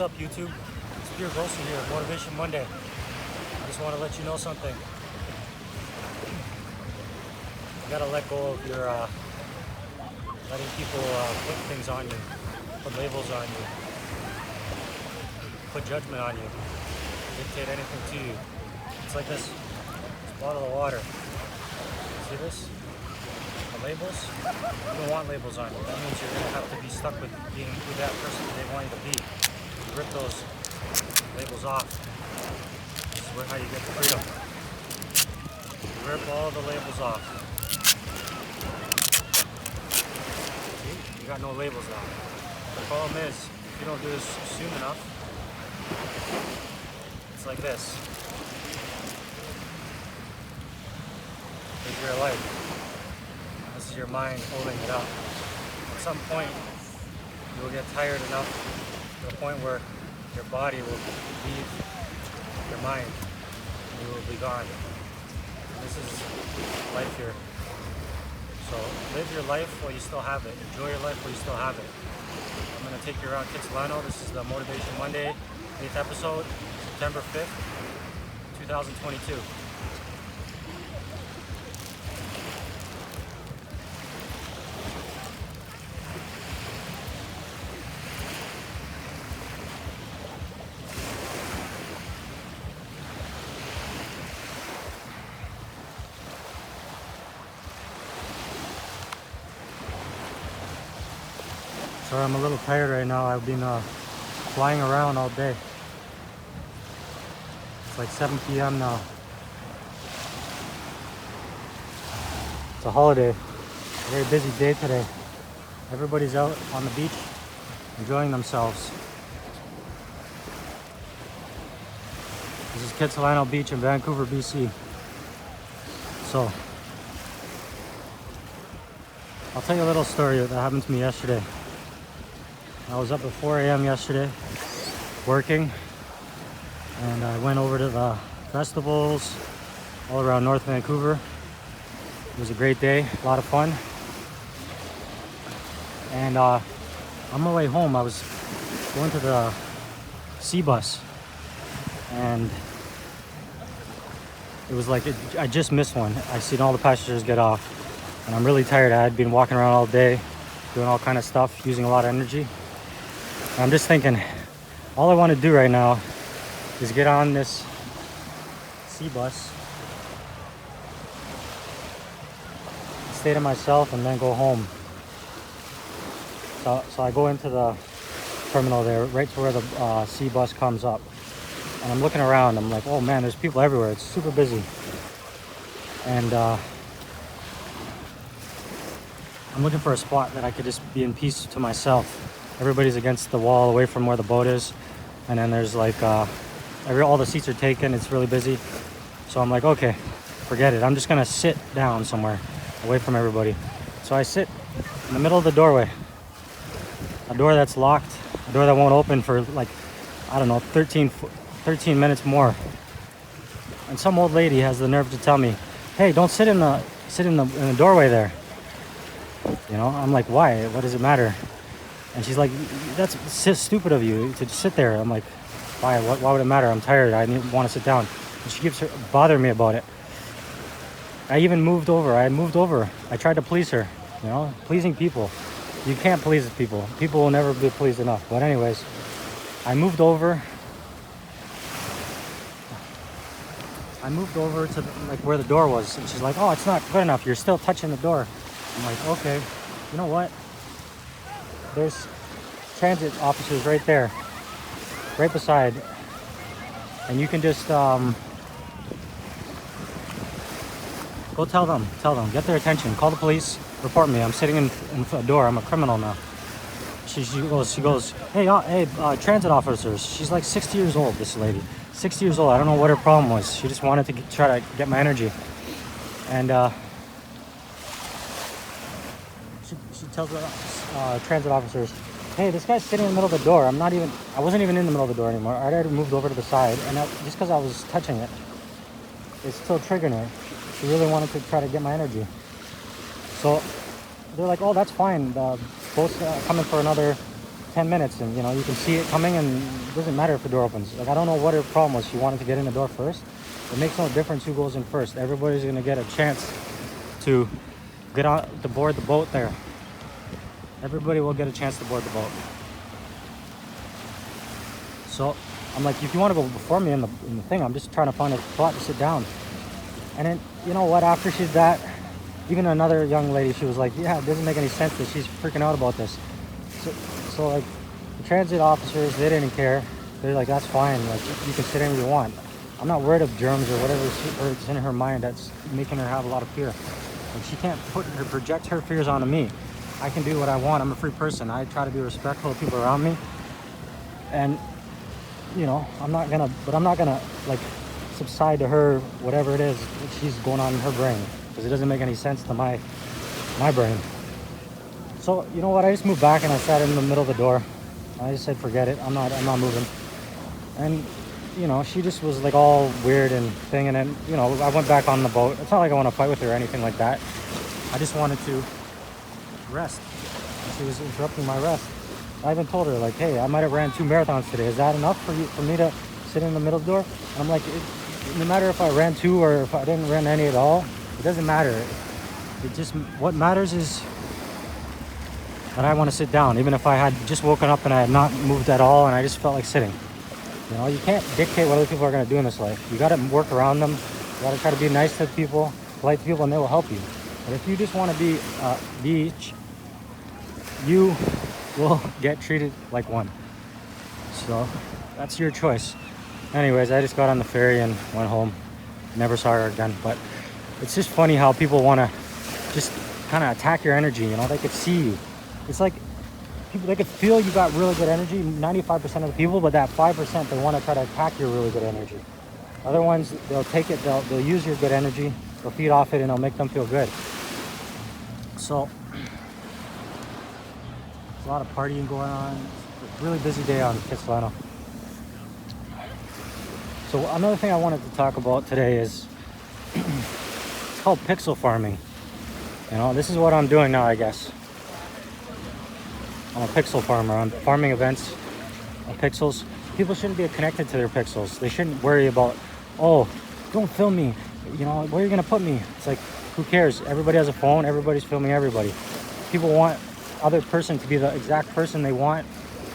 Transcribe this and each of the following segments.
up, YouTube? It's Pure Grocer here, Motivation Monday. I just want to let you know something. You gotta let go of your letting people put things on you, put labels on you, put judgment on you, dictate anything to you. It's like this bottle of water. See this? The labels? You don't want labels on you. That means you're gonna have to be stuck with being who that person they want you to be. You rip those labels off. This is how you get the freedom. You rip all the labels off. See? You got no labels now. The problem is, if you don't do this soon enough, it's like this. This is your life. This is your mind holding it up. At some point, you will get tired enough to the point where your body will leave your mind and you will be gone. And this is life here. So live your life while you still have it. Enjoy your life while you still have it. I'm going to take you around Kitsilano. This is the Motivation Monday, 8th episode, September 5th, 2022. Sorry, I'm a little tired right now. I've been flying around all day. It's like 7 p.m. now. It's a holiday. A very busy day today. Everybody's out on the beach enjoying themselves. This is Kitsilano Beach in Vancouver, BC. So, I'll tell you a little story that happened to me yesterday. I was up at 4 a.m. yesterday working, and I went over to the festivals all around North Vancouver. It was a great day, a lot of fun. And on my way home, I was going to the sea bus, and it was like I just missed one. I seen all the passengers get off, and I'm really tired. I had been walking around all day, doing all kind of stuff, using a lot of energy. I'm just thinking, all I want to do right now is get on this sea bus, stay to myself, and then go home. So I go into the terminal there, right to where the sea bus comes up. And I'm looking around, I'm like, oh man, there's people everywhere. It's super busy. And I'm looking for a spot that I could just be in peace to myself. Everybody's against the wall away from where the boat is, and then there's like all the seats are taken. It's really busy, so I'm like, okay, forget it, I'm just gonna sit down somewhere away from everybody. So I sit in the middle of the doorway, a door that's locked, a door that won't open for like, I don't know, 13 minutes more. And some old lady has the nerve to tell me, hey, don't sit in the doorway there. You know, I'm like, why? What does it matter? And she's like, that's stupid of you to sit there. I'm like, why? Why would it matter? I'm tired. I want to sit down. And she keeps bothering me about it. I even moved over. I tried to please her. You know, pleasing people. You can't please people. People will never be pleased enough. But anyways, I moved over. To like where the door was. And she's like, oh, it's not good enough. You're still touching the door. I'm like, okay, you know what? There's transit officers right there, right beside, and you can just go tell them, get their attention, call the police, report me. I'm sitting in a door. I'm a criminal now. She goes, hey, transit officers. She's like 60 years old. This lady, 60 years old. I don't know what her problem was. She just wanted to try to get my energy, and she tells the transit officers, hey, this guy's sitting in the middle of the door. I wasn't even in the middle of the door anymore. I'd already moved over to the side, and just because I was touching it, it's still triggering her. She really wanted to try to get my energy. So they're like, oh, that's fine. The boat's coming for another 10 minutes and, you know, you can see it coming and it doesn't matter if the door opens. Like, I don't know what her problem was. She wanted to get in the door first. It makes no difference who goes in first. Everybody's going to get a chance to get on to board the boat there. Everybody will get a chance to board the boat. So I'm like, if you want to go before me in the thing, I'm just trying to find a spot to sit down. And then, you know what, after she did that, even another young lady, she was like, yeah, it doesn't make any sense that she's freaking out about this. So like, the transit officers, they didn't care. They're like, that's fine, like, you can sit anywhere you want. I'm not worried of germs or whatever's in her mind that's making her have a lot of fear. Like, she can't project her fears onto me. I can do what I want. I'm a free person. I try to be respectful of people around me. And, you know, I'm not gonna like subside to her, whatever it is that she's going on in her brain, because it doesn't make any sense to my brain. So, you know what, I just moved back and I sat in the middle of the door. I just said, forget it, I'm not moving. And, you know, she just was like all weird and thing, and then, you know, I went back on the boat. It's not like I want to fight with her or anything like that. I just wanted to rest. She was interrupting my rest. I even told her, like, hey, I might have ran 2 marathons today. Is that enough for me to sit in the middle of the door? And I'm like, no matter if I ran 2 or if I didn't run any at all, it doesn't matter. It just, what matters is that I want to sit down, even if I had just woken up and I had not moved at all and I just felt like sitting. You know, you can't dictate what other people are going to do in this life. You got to work around them. You got to try to be nice to people, polite to people, and they will help you. But if you just want to be beach, you will get treated like one. So that's your choice. Anyways, I just got on the ferry and went home. Never saw her again. But it's just funny how people want to just kind of attack your energy. You know, they could see you. It's like people, they could feel you got really good energy, 95% of the people, but that 5%, they want to try to attack your really good energy. Other ones, they'll take it, they'll use your good energy, they'll feed off it, and it'll make them feel good. So, there's a lot of partying going on. It's a really busy day on Kitsilano. So another thing I wanted to talk about today is, it's called pixel farming. You know, this is what I'm doing now, I guess. I'm a pixel farmer. I'm farming events of pixels. People shouldn't be connected to their pixels. They shouldn't worry about, oh, don't film me. You know, where are you going to put me? It's like, who cares? Everybody has a phone. Everybody's filming everybody. People want other person to be the exact person they want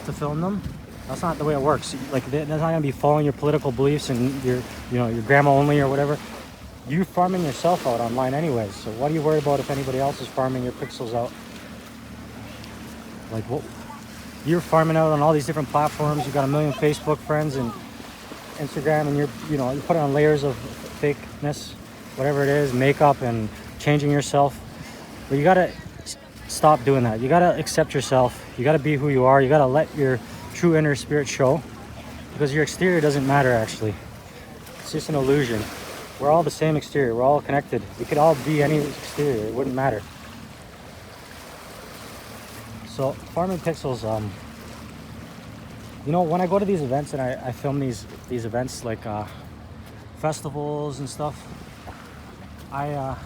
to film them. That's not the way it works. Like, that's not going to be following your political beliefs and your grandma only or whatever. You're farming yourself out online anyways. So what are you worried about if anybody else is farming your pixels out? Like, well, you're farming out on all these different platforms. You've got 1 million Facebook friends and Instagram, and you put on layers of fakeness, whatever it is, makeup and changing yourself. But you gotta stop doing that. You gotta accept yourself. You gotta be who you are. You gotta let your true inner spirit show, because your exterior doesn't matter actually. It's just an illusion. We're all the same exterior. We're all connected. We could all be any exterior. It wouldn't matter. So farming pixels, you know, when I go to these events and I film these events like festivals and stuff, I'm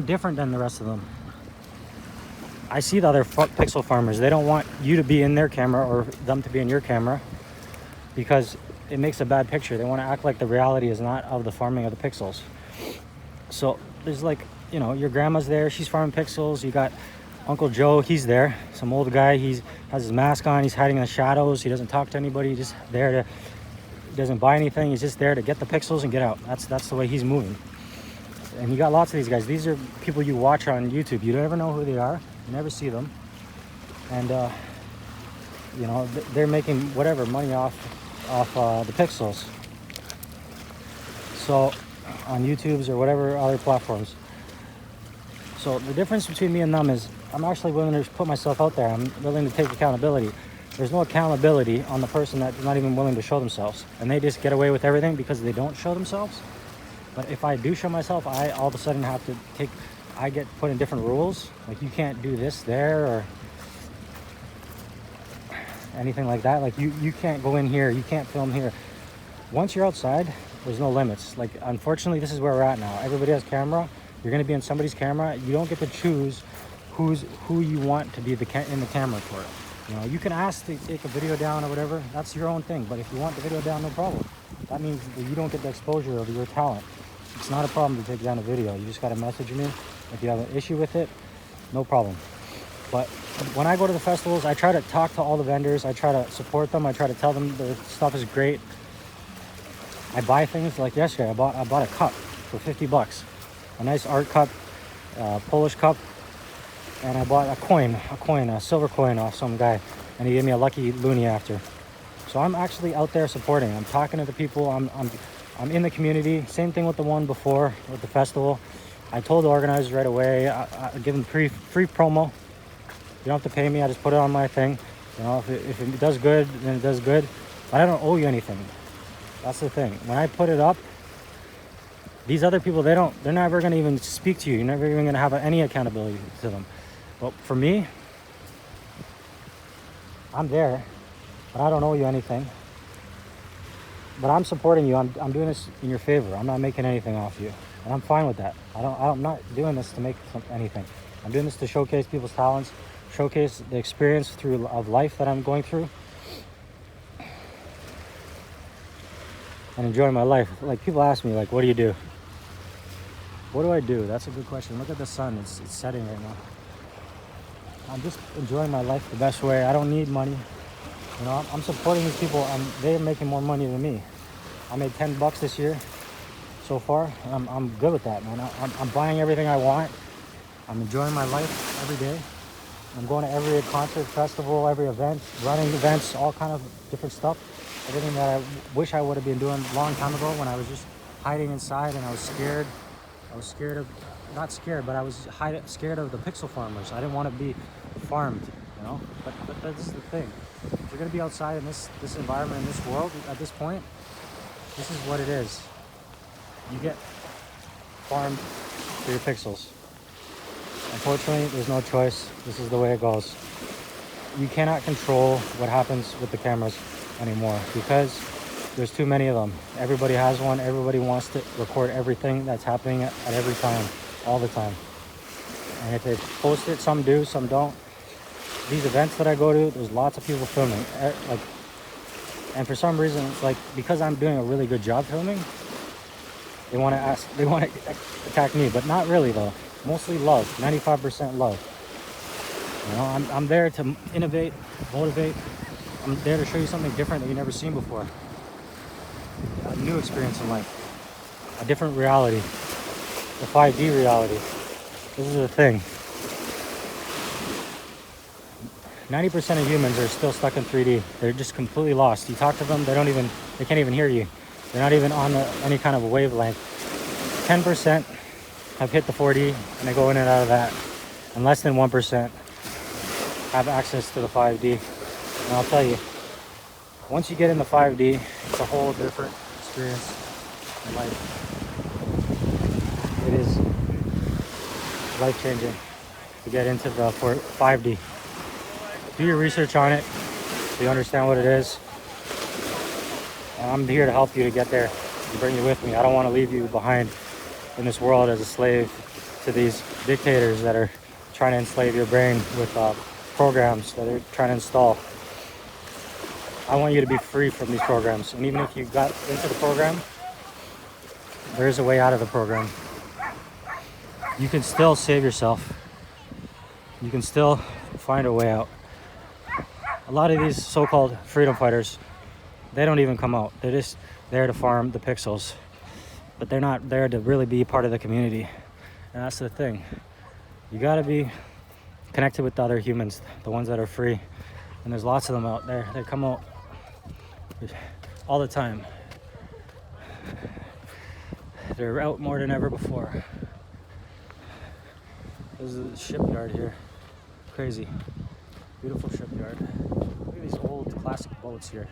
different than the rest of them. I see the other pixel farmers. They don't want you to be in their camera or them to be in your camera, because it makes a bad picture. They want to act like the reality is not of the farming of the pixels. So there's, like, you know, your grandma's there, she's farming pixels. You got Uncle Joe, he's there, some old guy, he has his mask on, he's hiding in the shadows, he doesn't talk to anybody, he's just there to, he doesn't buy anything, he's just there to get the pixels and get out. That's the way he's moving. And you got lots of these guys. These are people you watch on YouTube. You never know who they are, you never see them. And you know, they're making whatever money off the pixels. So on YouTube's or whatever other platforms. So the difference between me and them is I'm actually willing to put myself out there. I'm willing to take accountability. There's no accountability on the person that's not even willing to show themselves. And they just get away with everything because they don't show themselves. But if I do show myself, I all of a sudden have to I get put in different rules. Like, you can't do this there or anything like that. Like, you can't go in here, you can't film here. Once you're outside, there's no limits. Like, unfortunately, this is where we're at now. Everybody has camera. You're going to be in somebody's camera. You don't get to choose who you want to be in the camera for. You know, you can ask to take a video down or whatever. That's your own thing. But if you want the video down, no problem. That means that you don't get the exposure of your talent. It's not a problem to take down a video. You just got to message me if you have an issue with it. No problem. But when I go to the festivals, I try to talk to all the vendors. I try to support them. I try to tell them their stuff is great. I buy things. Like yesterday, I bought a cup for $50, a nice art cup, Polish cup, and I bought a silver coin off some guy, and he gave me a lucky loonie after. So I'm actually out there supporting. I'm talking to the people. I'm in the community. Same thing with the one before with the festival. I told the organizers right away. I give them free promo. You don't have to pay me. I just put it on my thing. You know, if it does good, then it does good. But I don't owe you anything. That's the thing. When I put it up, these other people, they're never going to even speak to you. You're never even going to have any accountability to them. But for me, I'm there, but I don't owe you anything. But I'm supporting you. I'm doing this in your favor. I'm not making anything off you, and I'm fine with that. I'm not doing this to make anything. I'm doing this to showcase people's talents, showcase the experience of life that I'm going through, and enjoy my life. Like, people ask me, like, what do you do? What do I do? That's a good question. Look at the sun. It's setting right now. I'm just enjoying my life the best way. I don't need money. You know, I'm supporting these people, and they're making more money than me. I made $10 this year so far. And I'm good with that, man. I'm buying everything I want. I'm enjoying my life every day. I'm going to every concert, festival, every event, running events, all kind of different stuff. Everything that I wish I would have been doing a long time ago, when I was just hiding inside and I was scared. I was scared of, not scared, but I was scared of the pixel farmers. I didn't want to be farmed, you know? But this is the thing. If you're going to be outside in this environment, in this world, at this point, this is what it is. You get farmed for your pixels. Unfortunately, there's no choice. This is the way it goes. You cannot control what happens with the cameras anymore because there's too many of them. Everybody has one. Everybody wants to record everything that's happening at every time, all the time. And if they post it, some do, some don't. These events that I go to, there's lots of people filming. And for some reason, it's like, because I'm doing a really good job filming, they want to attack me, but not really though. Mostly love, 95% love. You know, I'm there to innovate, motivate. I'm there to show you something different that you've never seen before. A new experience in life, a different reality, the 5D reality. This is the thing. 90% of humans are still stuck in 3D. They're just completely lost. You talk to them, they can't even hear you. They're not even on any kind of a wavelength. 10% have hit the 4D and they go in and out of that. And less than 1% have access to the 5D. And I'll tell you, once you get in the 5D, it's a whole different experience in life. It is life-changing to get into the 5D. Do your research on it so you understand what it is. And I'm here to help you to get there and bring you with me. I don't want to leave you behind in this world as a slave to these dictators that are trying to enslave your brain with programs that they're trying to install. I want you to be free from these programs. And even if you got into the program, there is a way out of the program. You can still save yourself. You can still find a way out. A lot of these so-called freedom fighters, they don't even come out. They're just there to farm the pixels. But they're not there to really be part of the community. And that's the thing. You gotta be connected with the other humans, the ones that are free. And there's lots of them out there. They come out all the time. They're out more than ever before. This is the shipyard here. Crazy. Beautiful shipyard. Look at these old classic boats here.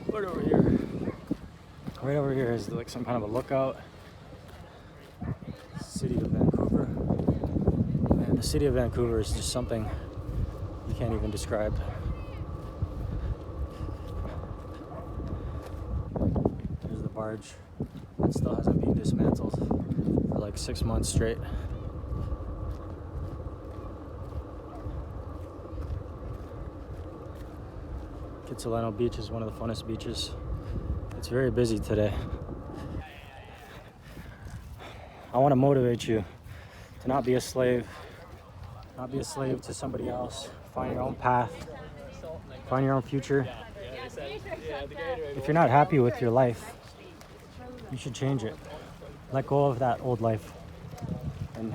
Right over here. Right over here is like some kind of a lookout. City of Vancouver. And the city of Vancouver is just something you can't even describe. barge that still hasn't been dismantled for like 6 months straight. Kitsilano Beach is one of the funnest beaches. It's very busy today. I want to motivate you to not be a slave, not be a slave to somebody else. Find your own path, find your own future. If you're not happy with your life, you should change it. Let go of that old life and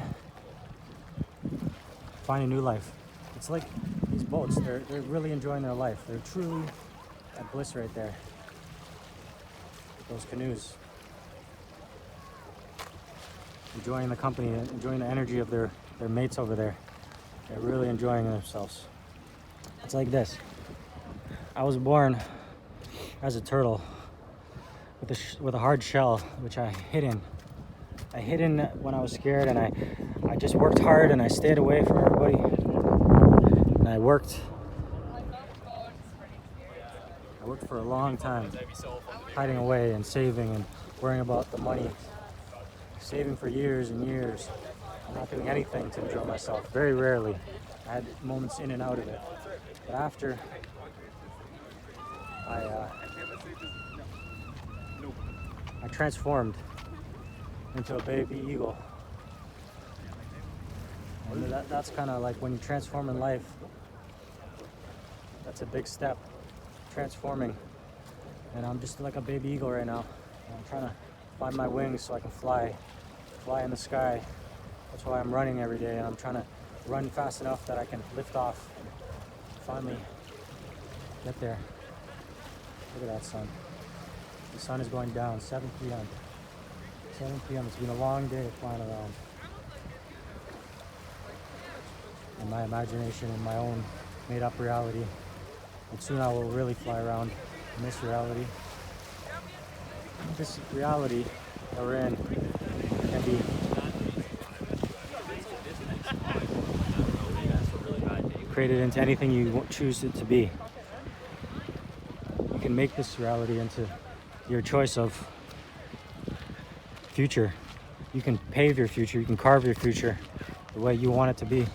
find a new life. It's like these boats, they're really enjoying their life. They're truly at bliss right there. Those canoes. Enjoying the company, enjoying the energy of their mates over there. They're really enjoying themselves. It's like this. I was born as a turtle with a hard shell, which I hid in. I hid in when I was scared, and I just worked hard, and I stayed away from everybody. And I worked for a long time, hiding away and saving and worrying about the money. Saving for years and years, not doing anything to enjoy myself. Very rarely. I had moments in and out of it. But after I transformed into a baby eagle. And that's kind of like when you transform in life, that's a big step, transforming. And I'm just like a baby eagle right now. I'm trying to find my wings so I can fly in the sky. That's why I'm running every day, and I'm trying to run fast enough that I can lift off, finally get there. Look at that sun. The sun is going down, 7 p.m. 7 p.m. It's been a long day flying around. In my imagination, in my own made-up reality. But soon I will really fly around in this reality. This reality that we're in can be created into anything you choose it to be. You can make this reality into your choice of future. You can pave your future, you can carve your future the way you want it to be.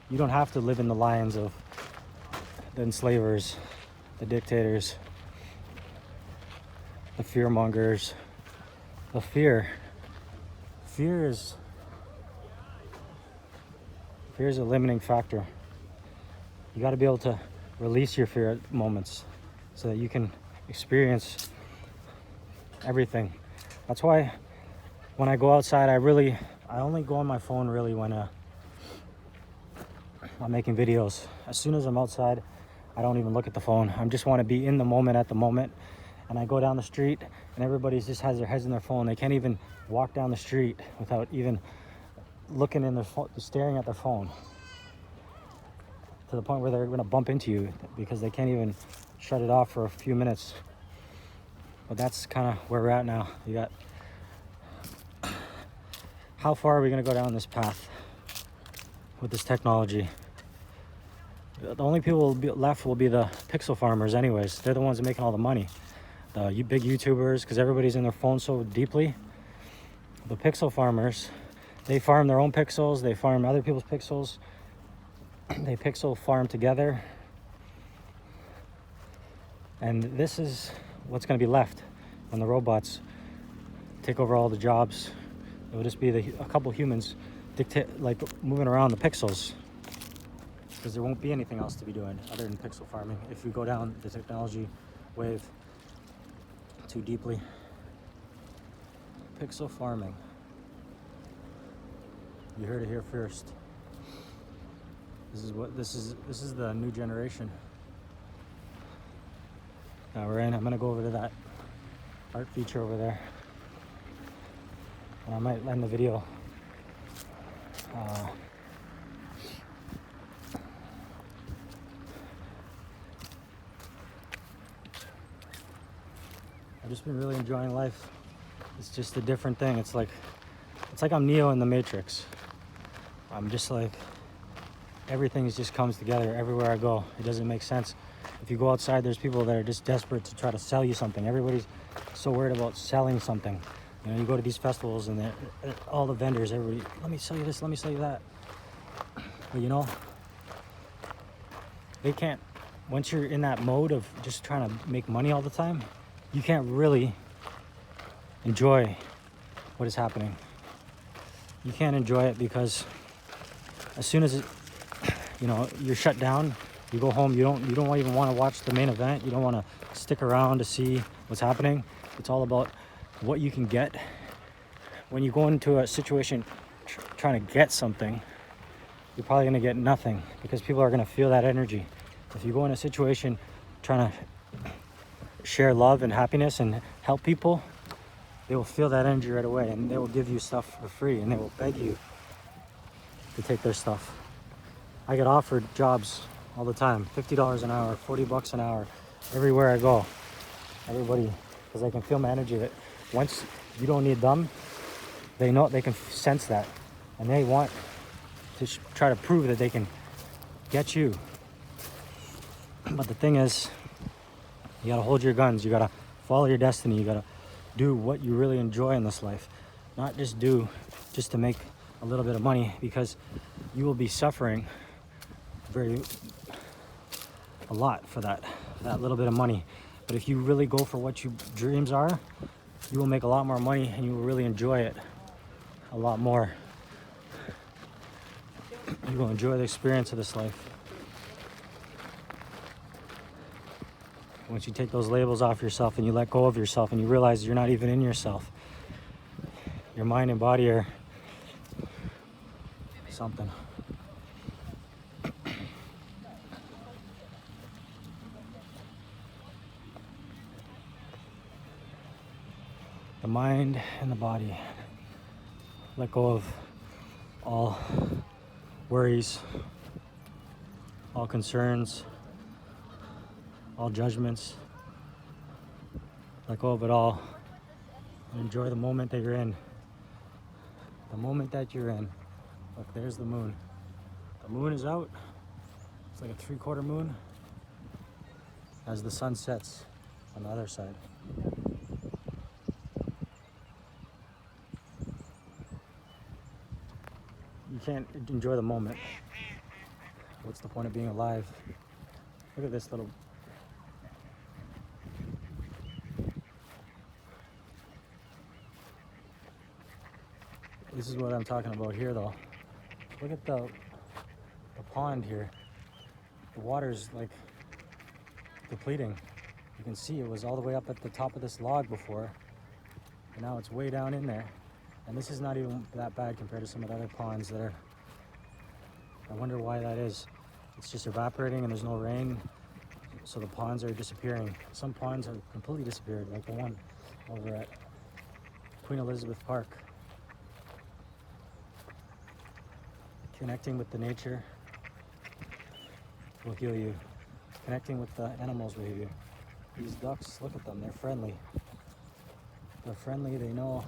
You don't have to live in the lines of the enslavers, the dictators, the fear mongers. The fear is a limiting factor. You got to be able to release your fear at moments so that you can experience everything. That's why when I go outside, I only go on my phone really when I'm making videos. As soon as I'm outside, I don't even look at the phone. I just want to be in the moment at the moment. And I go down the street and everybody just has their heads in their phone. They can't even walk down the street without even looking in their phone, staring at their phone, to the point where they're going to bump into you because they can't even shut it off for a few minutes. But that's kind of where we're at now. You got, how far are we going to go down this path with this technology? The only people left will be the pixel farmers anyways. They're the ones making all the money. The big YouTubers, because everybody's in their phone so deeply. The pixel farmers, they farm their own pixels, they farm other people's pixels, they pixel farm together. And this is what's going to be left when the robots take over all the jobs. It will just be a couple humans moving around the pixels, because there won't be anything else to be doing other than pixel farming if we go down the technology wave too deeply. Pixel farming. You heard it here first. This is the new generation. Now we're in. I'm gonna go over to that art feature over there, and I might end the video. I've just been really enjoying life. It's just a different thing. It's like I'm Neo in the Matrix. I'm just like, everything just comes together everywhere I go. It doesn't make sense. If you go outside, there's people that are just desperate to try to sell you something. Everybody's so worried about selling something. You know, you go to these festivals and all the vendors, everybody, let me sell you this, let me sell you that. But you know, they can't, once you're in that mode of just trying to make money all the time, you can't really enjoy what is happening. You can't enjoy it because as soon as you're shut down, you go home, you don't even want to watch the main event. You don't want to stick around to see what's happening. It's all about what you can get. When you go into a situation trying to get something, you're probably going to get nothing because people are going to feel that energy. If you go in a situation trying to share love and happiness and help people, they will feel that energy right away, and they will give you stuff for free, and they will beg you to take their stuff. I get offered jobs all the time, $50 an hour, $40 an hour, everywhere I go. Everybody, because I can feel my energy that once you don't need them, they know, they can sense that, and they want to try to prove that they can get you. But the thing is, you gotta hold your guns, you gotta follow your destiny, you gotta do what you really enjoy in this life, not just do just to make a little bit of money, because you will be suffering a lot for that little bit of money. But if you really go for what your dreams are, you will make a lot more money and you will really enjoy it a lot more. You will enjoy the experience of this life. Once you take those labels off yourself and you let go of yourself and you realize you're not even in yourself, your mind and body are something. The mind and the body. Let go of all worries, all concerns, all judgments. Let go of it all and enjoy the moment that you're in. The moment that you're in. Look, there's the moon. The moon is out. It's like a 3/4 moon as the sun sets on the other side. You can't enjoy the moment. What's the point of being alive? Look at this little... This is what I'm talking about here, though. Look at the pond here. The water's like depleting. You can see it was all the way up at the top of this log before, and now it's way down in there. And this is not even that bad compared to some of the other ponds that are... I wonder why that is. It's just evaporating and there's no rain, so the ponds are disappearing. Some ponds have completely disappeared, like the one over at Queen Elizabeth Park. Connecting with the nature will heal you. Connecting with the animals will heal you. These ducks, look at them, they're friendly. They're friendly, they know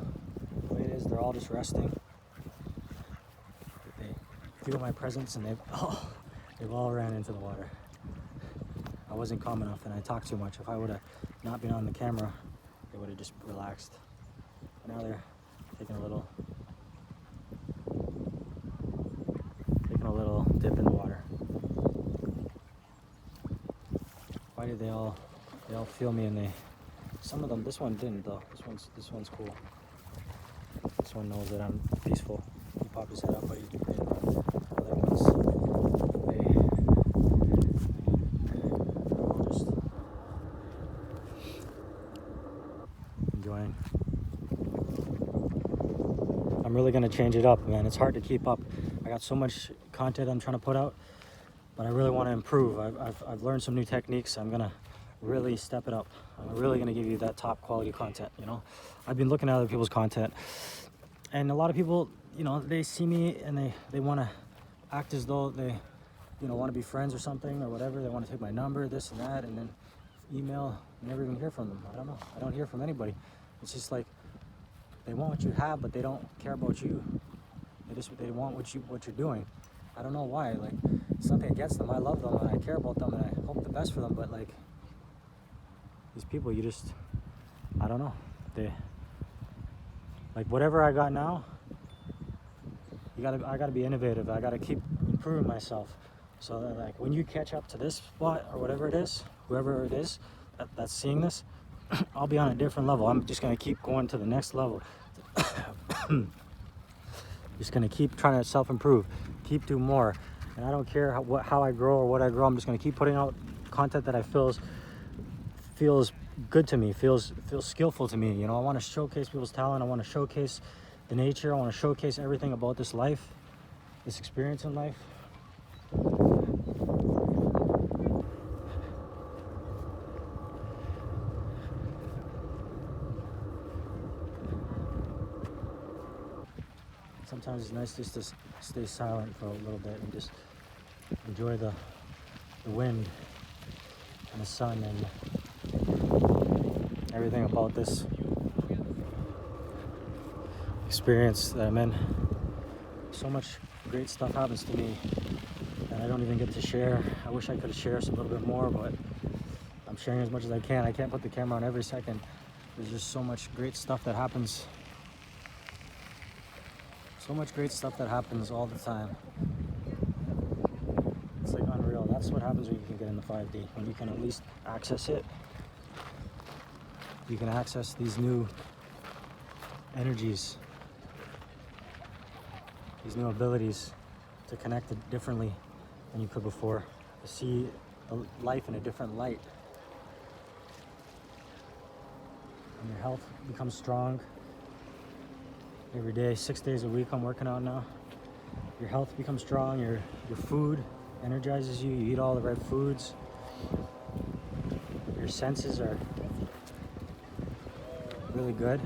the way it is, they're all just resting. They feel my presence and they've all ran into the water. I wasn't calm enough and I talked too much. If I would have not been on the camera, they would have just relaxed. But now they're taking a little dip in the water. Why did they all feel me, and some of them, this one didn't though. This one's cool. This one knows that I'm peaceful. He popped his head up, but he didn't run. Other ones, they're all just enjoying. I'm really gonna change it up, man. It's hard to keep up. I got so much content I'm trying to put out, but I really want to improve. I've learned some new techniques. I'm gonna really step it up. I'm really gonna give you that top quality content. You know, I've been looking at other people's content, and a lot of people, you know, they see me and they want to act as though they, you know, want to be friends or something or whatever. They want to take my number, this and that, and then email. Never even hear from them. I don't know. I don't hear from anybody. It's just like they want what you have, but they don't care about you. They want what you're doing. I don't know why. Like, it's nothing against them. I love them and I care about them and I hope the best for them. But like, these people, you just, I don't know. They, like, whatever I got now, I gotta be innovative. I gotta keep improving myself. So that, like, when you catch up to this spot or whatever it is, whoever it is that's seeing this, I'll be on a different level. I'm just gonna keep going to the next level. Just gonna keep trying to self-improve, keep doing more, and I don't care how I grow or what I grow. I'm just gonna keep putting out content that I feels good to me, feels skillful to me. You know, I want to showcase people's talent. I want to showcase the nature. I want to showcase everything about this life, this experience in life. Sometimes it's nice just to stay silent for a little bit and just enjoy the wind and the sun and everything about this experience that I'm in. So much great stuff happens to me that I don't even get to share. I wish I could share a little bit more, but I'm sharing as much as I can. I can't put the camera on every second. There's just so much great stuff that happens. So much great stuff that happens all the time. It's like unreal. That's what happens when you can get in the 5D, when you can at least access it. You can access these new energies, these new abilities to connect it differently than you could before, to see life in a different light. And your health becomes strong. Every day, 6 days a week, I'm working out now. Your health becomes strong. Your food energizes you. You eat all the right foods. Your senses are really good.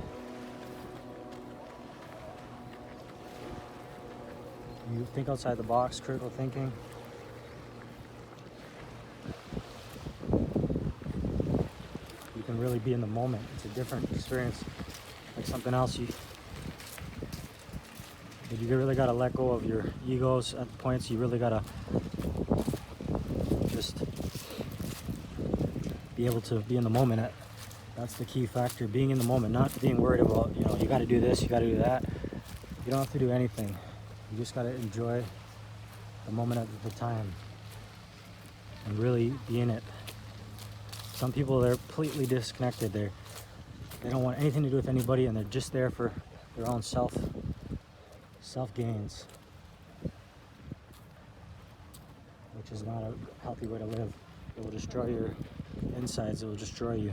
You think outside the box, critical thinking. You can really be in the moment. It's a different experience, like something else. You really gotta let go of your egos at points. You really gotta just be able to be in the moment. That's the key factor, being in the moment, not being worried about, you know, you gotta do this, you gotta do that. You don't have to do anything. You just gotta enjoy the moment at the time and really be in it. Some people, they're completely disconnected. They don't want anything to do with anybody, and they're just there for their own self gains, which is not a healthy way to live. It will destroy your insides. It will destroy you.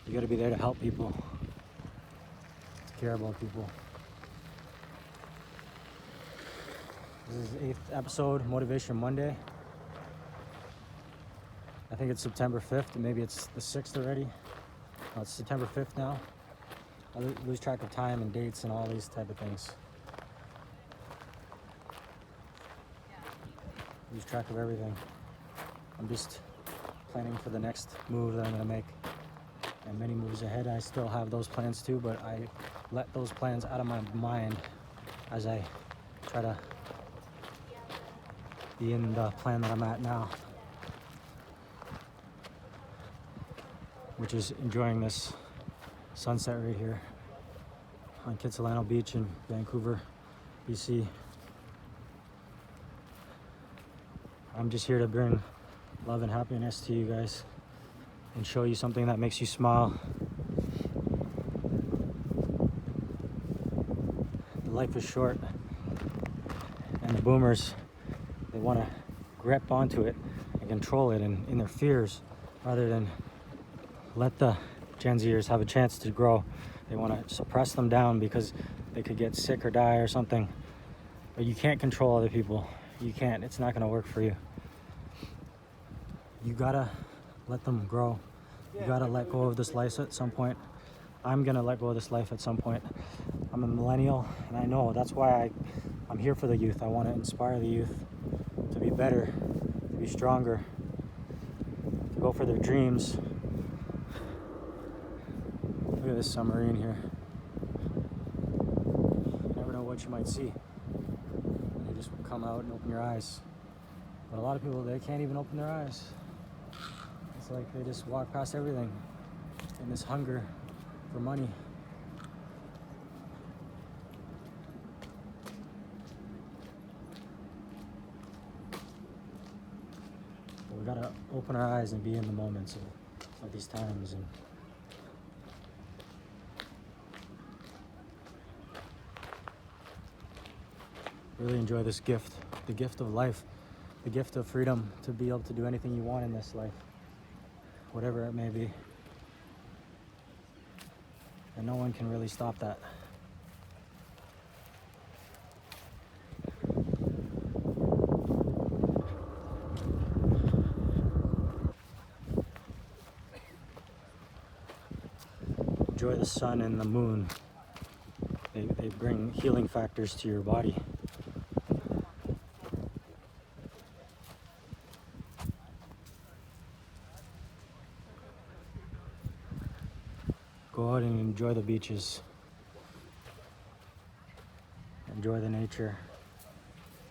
You got to be there to help people, to care about people. This is the 8th episode, Motivation Monday. I think it's September 5th, maybe it's the 6th already. No, it's September 5th now. I lose track of time and dates and all these type of things. Lose track of everything. I'm just planning for the next move that I'm gonna make. And many moves ahead. I still have those plans too, but I let those plans out of my mind as I try to be in the plan that I'm at now, which is enjoying this sunset right here on Kitsilano Beach in Vancouver, BC. I'm just here to bring love and happiness to you guys and show you something that makes you smile. The life is short, and the boomers, they want to grip onto it and control it and in their fears rather than let the Gen Zers have a chance to grow. They want to suppress them down because they could get sick or die or something. But you can't control other people. You can't. It's not going to work for you. You gotta let them grow. You gotta let go of this life at some point. I'm gonna let go of this life at some point. I'm a millennial, and I know that's why I'm here for the youth. I want to inspire the youth to be better, to be stronger, to go for their dreams. Look at this submarine here. You never know what you might see. They just come come out and open your eyes. But a lot of people, they can't even open their eyes. It's like they just walk past everything in this hunger for money. But we gotta open our eyes and be in the moments of these times, and really enjoy this gift, the gift of life, the gift of freedom to be able to do anything you want in this life, whatever it may be. And no one can really stop that. Enjoy the sun and the moon. They bring healing factors to your body. Go out and enjoy the beaches. Enjoy the nature.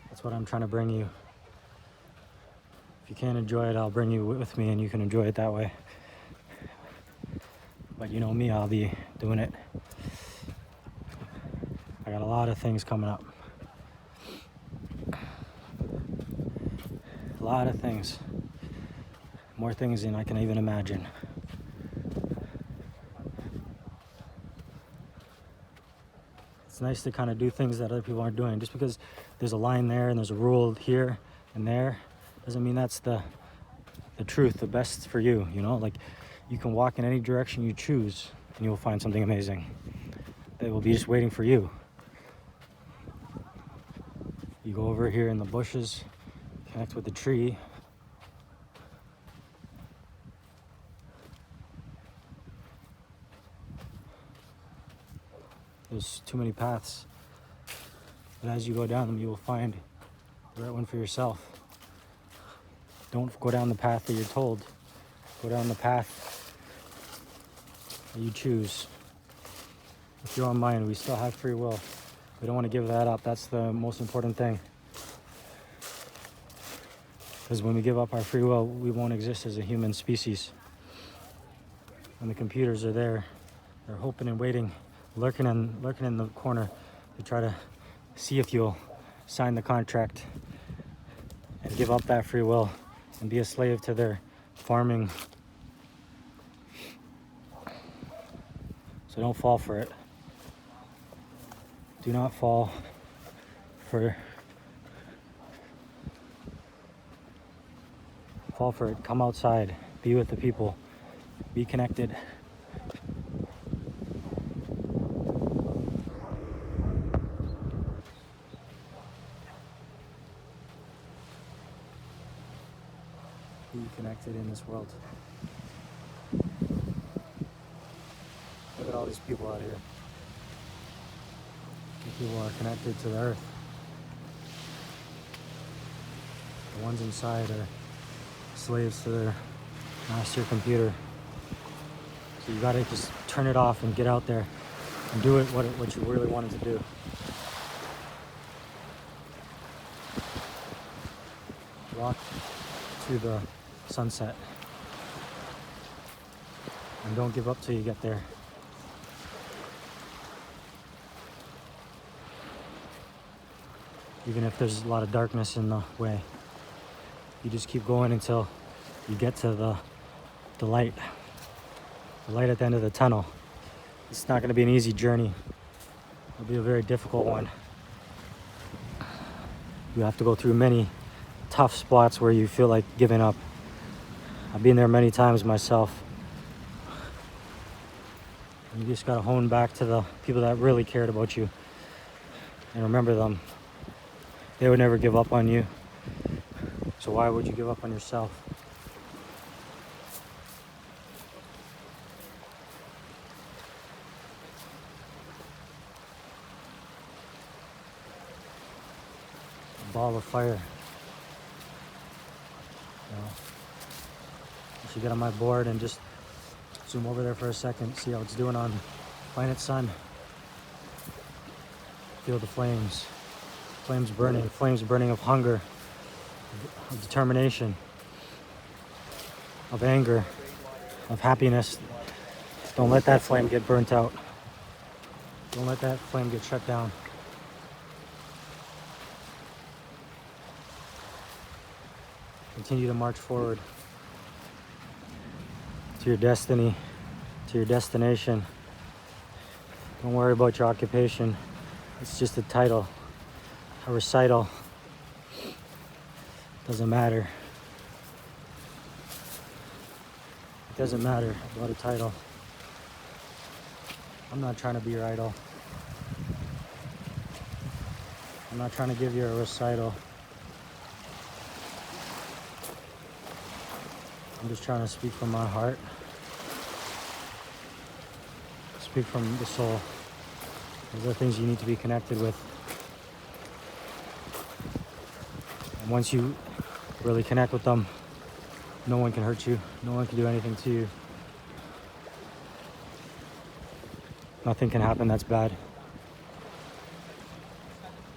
That's what I'm trying to bring you. If you can't enjoy it, I'll bring you with me and you can enjoy it that way. But you know me, I'll be doing it. I got a lot of things coming up. A lot of things. More things than I can even imagine. It's nice to kind of do things that other people aren't doing. Just because there's a line there and there's a rule here and there doesn't mean that's the truth, the best for you, you know? Like, you can walk in any direction you choose and you'll find something amazing. They will be just waiting for you. You go over here in the bushes, connect with the tree. There's too many paths, but as you go down them, you will find the right one for yourself. Don't go down the path that you're told. Go down the path that you choose. With your own mind, we still have free will. We don't want to give that up. That's the most important thing. Because when we give up our free will, we won't exist as a human species. When the computers are there, they're hoping and waiting, lurking in the corner to try to see if you'll sign the contract and give up that free will and be a slave to their farming. So don't fall for it. Do not fall for it. Come outside, be with the people, be connected. Be connected in this world. Look at all these people out here. These people are connected to the earth. The ones inside are slaves to their master computer. So you gotta just turn it off and get out there and do it what you really wanted to do. Walk to the sunset. And don't give up till you get there. Even if there's a lot of darkness in the way, you just keep going until you get to the light. The light at the end of the tunnel. It's not going to be an easy journey. It'll be a very difficult one. You have to go through many tough spots where you feel like giving up. I've been there many times myself. You just got to hone back to the people that really cared about you and remember them. They would never give up on you. So why would you give up on yourself? A ball of fire. You know, you should get on my board and just zoom over there for a second, see how it's doing on planet Sun. Feel the flames. flames burning of hunger, of determination, of anger, of happiness. Don't let that flame get burnt out. Don't let that flame get shut down. Continue to march forward to your destiny, to your destination. Don't worry about your occupation. It's just a title, a recital. Doesn't matter. It doesn't matter about a title. I'm not trying to be your idol. I'm not trying to give you a recital. I'm just trying to speak from my heart. Speak from the soul. Those are things you need to be connected with. And once you really connect with them, no one can hurt you. No one can do anything to you. Nothing can happen that's bad.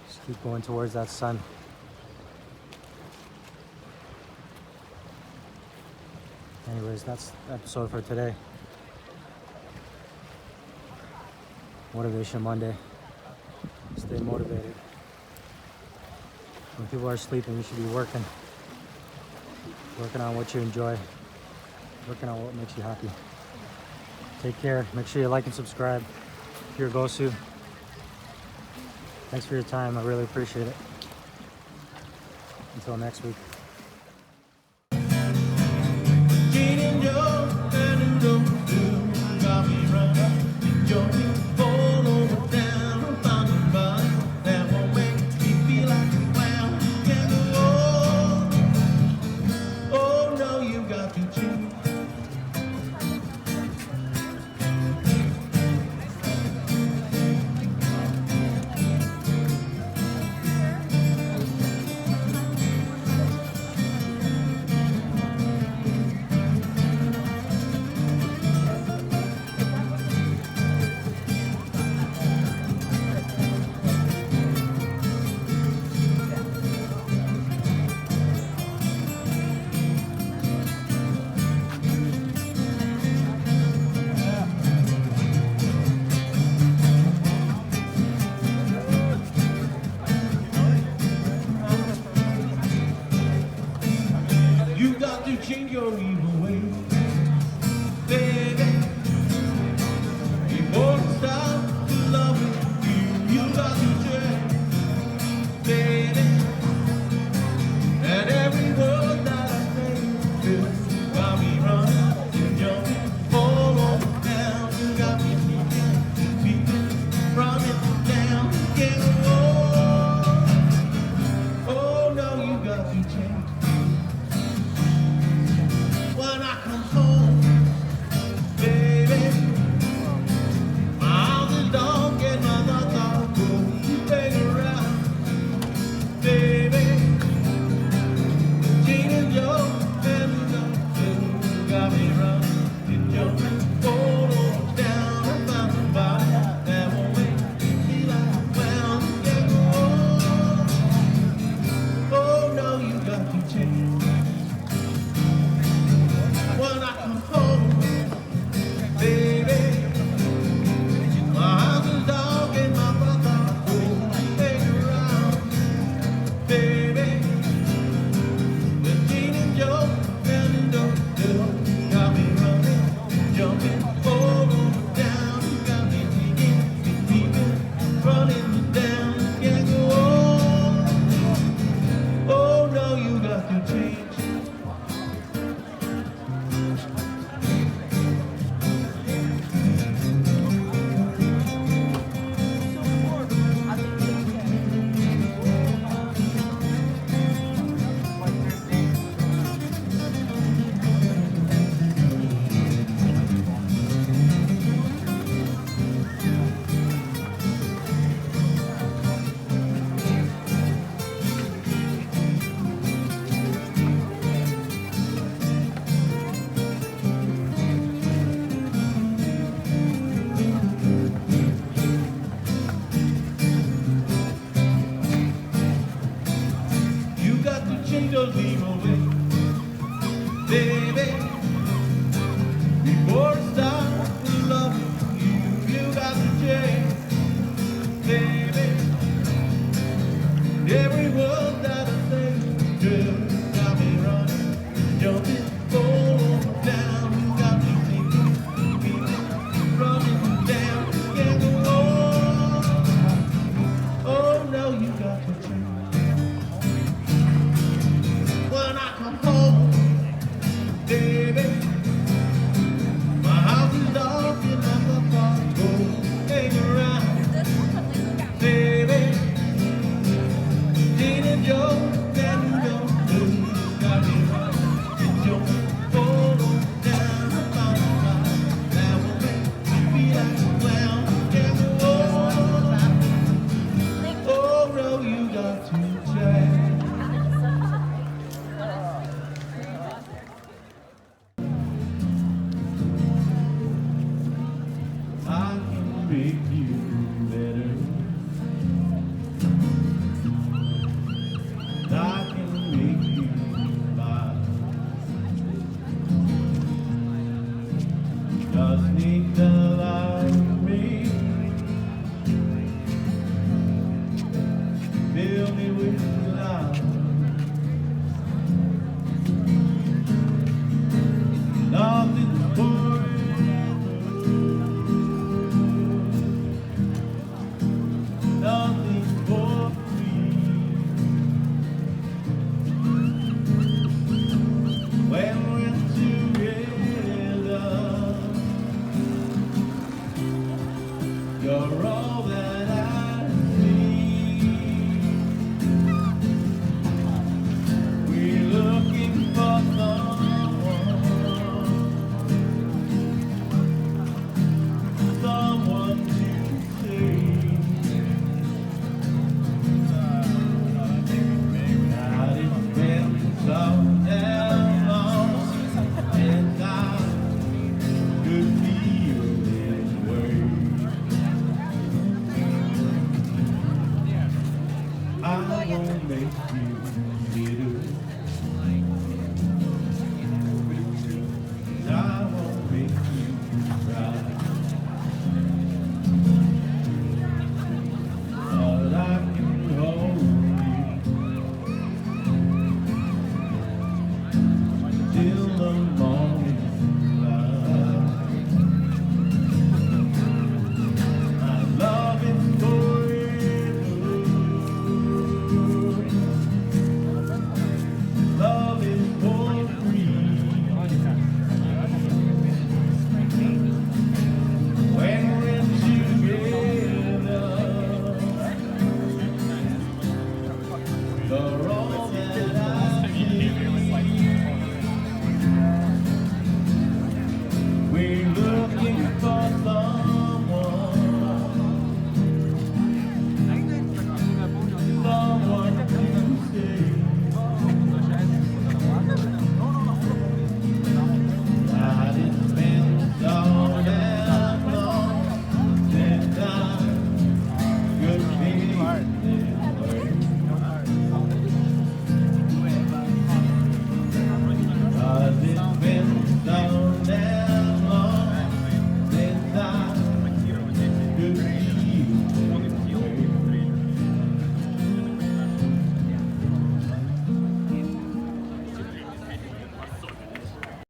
Just keep going towards that sun. Anyways, that's the episode for today. Motivation Monday. Stay motivated. When people are sleeping, you should be working. Working on what you enjoy. Working on what makes you happy. Take care. Make sure you like and subscribe. Pure Gosu. Thanks for your time. I really appreciate it. Until next week. Change your evil ways, baby. You won't stop loving you. You got to change, baby. And every word that I say feels got me running, jumping all over down. You got me beating, running down. Yeah, oh no, you got to change. When I come change or leave away. Baby, before I start loving you, you got to change. Baby, every word that I say, girl, got me running, jumping, falling down. You got me thinking, running down, can't go on. Oh no, you got to change. When I come home, baby, my house is dark and I'm a far home. Hang around, baby. Gina Joe, then go, got me running, jumping, falling down. I found a spot that will make me feel like a clown. Can't go on. Oh no, you got to change. I can make you better. I can make you smile. Just need to like me. Fill me with love. Nothing forever. Nothing for free. When we're together, you're all that I see. We're looking for someone to see. Not it's been so damn long, and I could feel this way. I won't make you